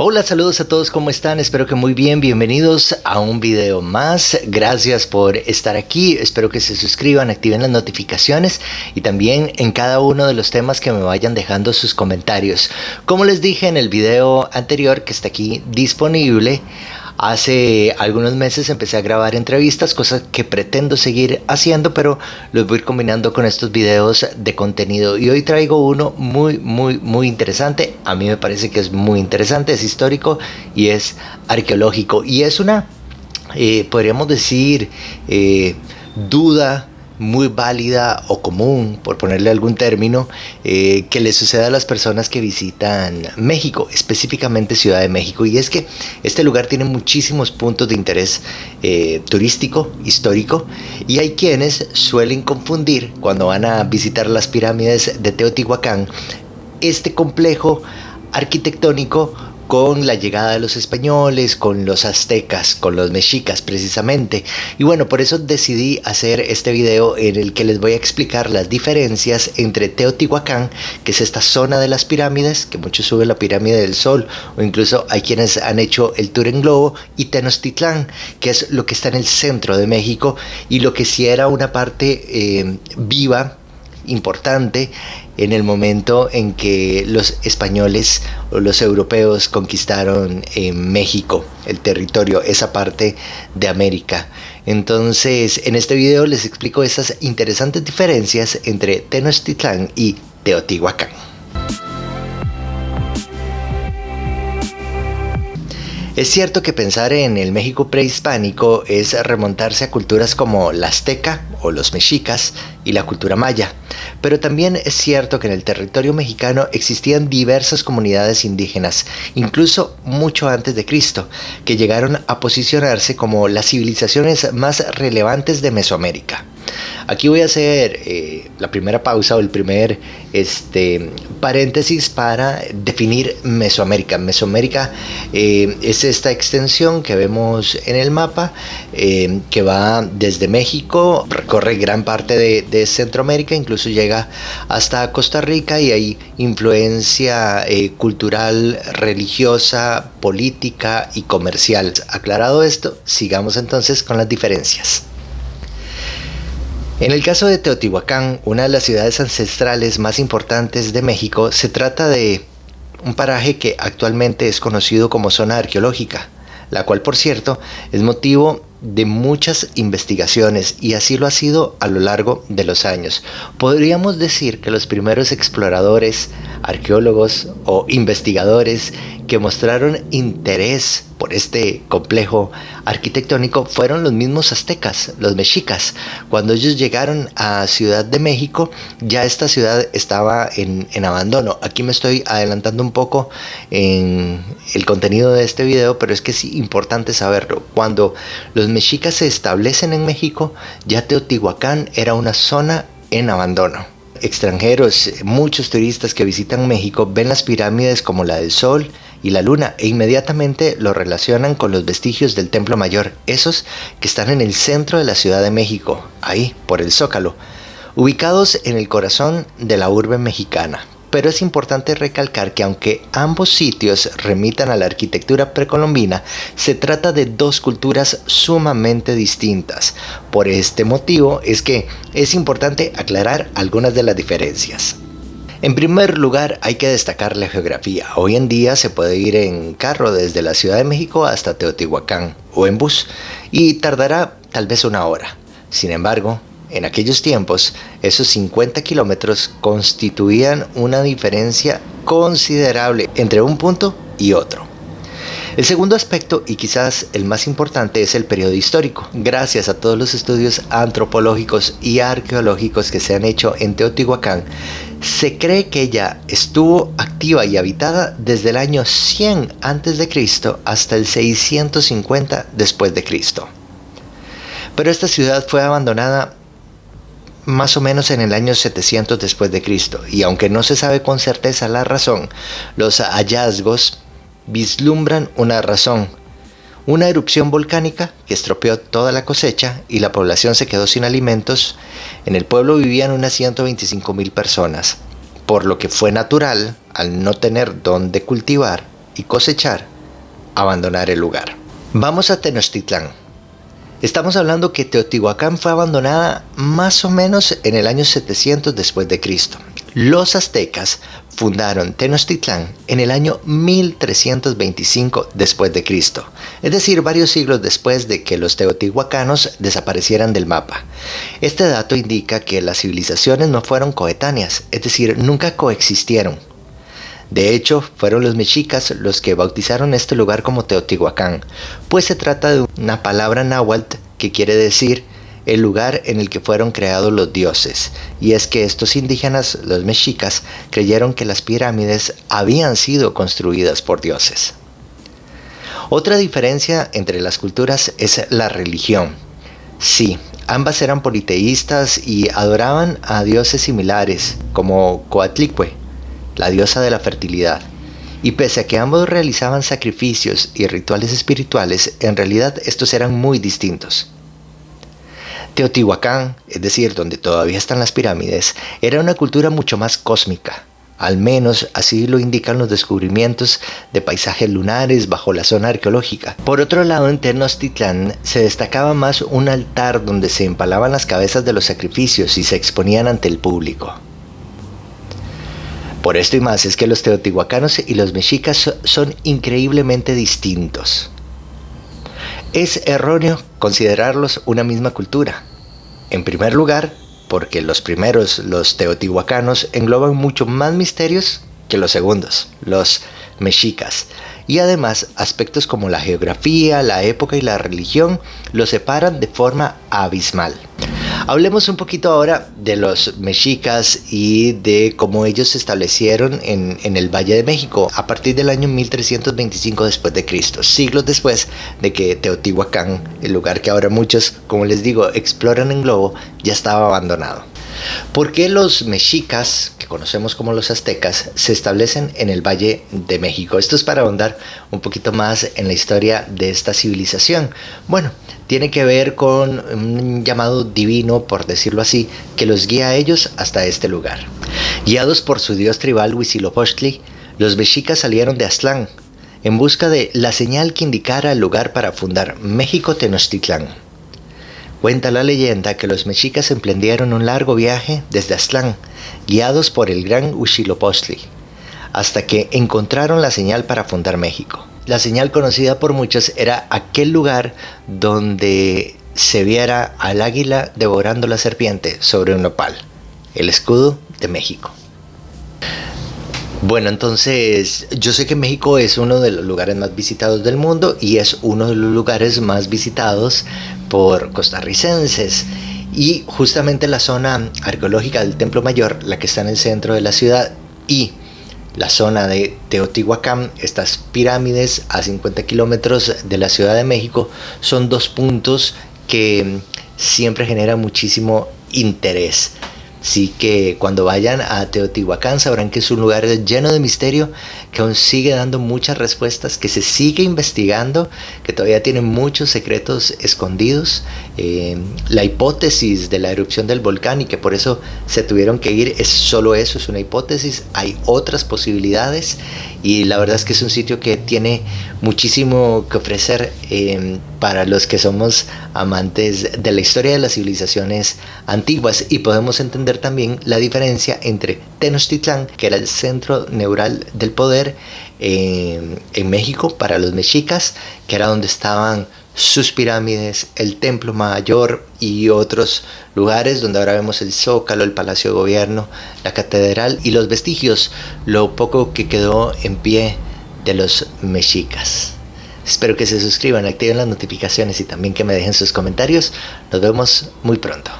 Hola, saludos a todos, ¿cómo están? Espero que muy bien, bienvenidos a un video más. Gracias por estar aquí, espero que se suscriban, activen las notificaciones y también en cada uno de los temas que me vayan dejando sus comentarios. Como les dije en el video anterior que está aquí disponible, hace algunos meses empecé a grabar entrevistas, cosa que pretendo seguir haciendo, pero los voy a ir combinando con estos videos de contenido. Y hoy traigo uno muy interesante. A mí me parece que es muy interesante, es histórico y es arqueológico. Y es una, podríamos decir, duda muy válida o común, por ponerle algún término, que le suceda a las personas que visitan México, específicamente Ciudad de México. Y es que este lugar tiene muchísimos puntos de interés turístico, histórico, y hay quienes suelen confundir cuando van a visitar las pirámides de Teotihuacán este complejo arquitectónico con la llegada de los españoles, con los aztecas, con los mexicas precisamente. Y bueno, por eso decidí hacer este video en el que les voy a explicar las diferencias entre Teotihuacán, que es esta zona de las pirámides, que muchos suben la pirámide del Sol, o incluso hay quienes han hecho el tour en globo, y Tenochtitlán, que es lo que está en el centro de México, y lo que sí era una parte viva, importante, en el momento en que los españoles o los europeos conquistaron México, el territorio, esa parte de América. Entonces, en este video les explico esas interesantes diferencias entre Tenochtitlán y Teotihuacán. Es cierto que pensar en el México prehispánico es remontarse a culturas como la azteca o los mexicas y la cultura maya, pero también es cierto que en el territorio mexicano existían diversas comunidades indígenas, incluso mucho antes de Cristo, que llegaron a posicionarse como las civilizaciones más relevantes de Mesoamérica. Aquí voy a hacer la primera pausa o el primer paréntesis para definir Mesoamérica. Mesoamérica es esta extensión que vemos en el mapa, que va desde México, recorre gran parte de Centroamérica, incluso llega hasta Costa Rica, y hay influencia cultural, religiosa, política y comercial. Aclarado esto, sigamos entonces con las diferencias. En el caso de Teotihuacán, una de las ciudades ancestrales más importantes de México, se trata de un paraje que actualmente es conocido como zona arqueológica, la cual, por cierto, es motivo de muchas investigaciones, y así lo ha sido a lo largo de los años. Podríamos decir que los primeros exploradores, arqueólogos o investigadores que mostraron interés por este complejo arquitectónico fueron los mismos aztecas, los mexicas. Cuando ellos llegaron a Ciudad de México, ya esta ciudad estaba en abandono. Aquí me estoy adelantando un poco en el contenido de este video, pero es que es importante saberlo. Cuando los mexicas se establecen en México, ya Teotihuacán era una zona en abandono. Extranjeros, muchos turistas que visitan México ven las pirámides como la del Sol y la Luna, e inmediatamente lo relacionan con los vestigios del Templo Mayor, esos que están en el centro de la Ciudad de México, ahí por el Zócalo, ubicados en el corazón de la urbe mexicana. Pero es importante recalcar que aunque ambos sitios remitan a la arquitectura precolombina, se trata de dos culturas sumamente distintas. Por este motivo es que es importante aclarar algunas de las diferencias. En primer lugar, hay que destacar la geografía. Hoy en día se puede ir en carro desde la Ciudad de México hasta Teotihuacán, o en bus, y tardará tal vez una hora. Sin embargo, en aquellos tiempos, esos 50 kilómetros constituían una diferencia considerable entre un punto y otro. El segundo aspecto, y quizás el más importante, es el periodo histórico. Gracias a todos los estudios antropológicos y arqueológicos que se han hecho en Teotihuacán, se cree que ella estuvo activa y habitada desde el año 100 a.C. hasta el 650 después de Cristo. Pero esta ciudad fue abandonada más o menos en el año 700 después de Cristo, y aunque no se sabe con certeza la razón, los hallazgos vislumbran una razón: una erupción volcánica que estropeó toda la cosecha y la población se quedó sin alimentos. En el pueblo vivían unas 125,000 personas, por lo que fue natural, al no tener dónde cultivar y cosechar, abandonar el lugar. Vamos a Tenochtitlán. Estamos hablando que Teotihuacán fue abandonada más o menos en el año 700 después de Cristo. Los aztecas fundaron Tenochtitlán en el año 1325 después de Cristo, es decir, varios siglos después de que los teotihuacanos desaparecieran del mapa. Este dato indica que las civilizaciones no fueron coetáneas, es decir, nunca coexistieron. De hecho, fueron los mexicas los que bautizaron este lugar como Teotihuacán, pues se trata de una palabra náhuatl que quiere decir el lugar en el que fueron creados los dioses, y es que estos indígenas, los mexicas, creyeron que las pirámides habían sido construidas por dioses. Otra diferencia entre las culturas es la religión. Sí, ambas eran politeístas y adoraban a dioses similares, como Coatlicue, la diosa de la fertilidad. Y pese a que ambos realizaban sacrificios y rituales espirituales, en realidad estos eran muy distintos. Teotihuacán, es decir, donde todavía están las pirámides, era una cultura mucho más cósmica. Al menos así lo indican los descubrimientos de paisajes lunares bajo la zona arqueológica. Por otro lado, en Tenochtitlán se destacaba más un altar donde se empalaban las cabezas de los sacrificios y se exponían ante el público. Por esto y más es que los teotihuacanos y los mexicas son increíblemente distintos. Es erróneo considerarlos una misma cultura. En primer lugar, porque los primeros, los teotihuacanos, engloban mucho más misterios que los segundos, los mexicas. Y además, aspectos como la geografía, la época y la religión los separan de forma abismal. Hablemos un poquito ahora de los mexicas y de cómo ellos se establecieron en el Valle de México a partir del año 1325 después de Cristo, siglos después de que Teotihuacán, el lugar que ahora muchos, como les digo, exploran en globo, ya estaba abandonado. ¿Por qué los mexicas, que conocemos como los aztecas, se establecen en el Valle de México? Esto es para ahondar un poquito más en la historia de esta civilización. Bueno, tiene que ver con un llamado divino, por decirlo así, que los guía a ellos hasta este lugar. Guiados por su dios tribal Huitzilopochtli, los mexicas salieron de Aztlán en busca de la señal que indicara el lugar para fundar México Tenochtitlán. Cuenta la leyenda que los mexicas emprendieron un largo viaje desde Aztlán, guiados por el gran Huitzilopochtli, hasta que encontraron la señal para fundar México. La señal conocida por muchos era aquel lugar donde se viera al águila devorando la serpiente sobre un nopal, el escudo de México. Bueno, entonces yo sé que México es uno de los lugares más visitados del mundo y es uno de los lugares más visitados por costarricenses. Y justamente la zona arqueológica del Templo Mayor, la que está en el centro de la ciudad, y la zona de Teotihuacán, estas pirámides a 50 kilómetros de la Ciudad de México, son dos puntos que siempre generan muchísimo interés. Así que cuando vayan a Teotihuacán sabrán que es un lugar lleno de misterio, que aún sigue dando muchas respuestas, que se sigue investigando, que todavía tiene muchos secretos escondidos. La hipótesis de la erupción del volcán y que por eso se tuvieron que ir es solo eso, es una hipótesis. Hay otras posibilidades y la verdad es que es un sitio que tiene muchísimo que ofrecer para los que somos amantes de la historia de las civilizaciones antiguas, y podemos entender también la diferencia entre Tenochtitlán, que era el centro neural del poder en México para los mexicas, que era donde estaban sus pirámides, el Templo Mayor y otros lugares donde ahora vemos el Zócalo, el Palacio de Gobierno, la Catedral y los vestigios, lo poco que quedó en pie de los mexicas. Espero que se suscriban, activen las notificaciones y también que me dejen sus comentarios. Nos vemos muy pronto.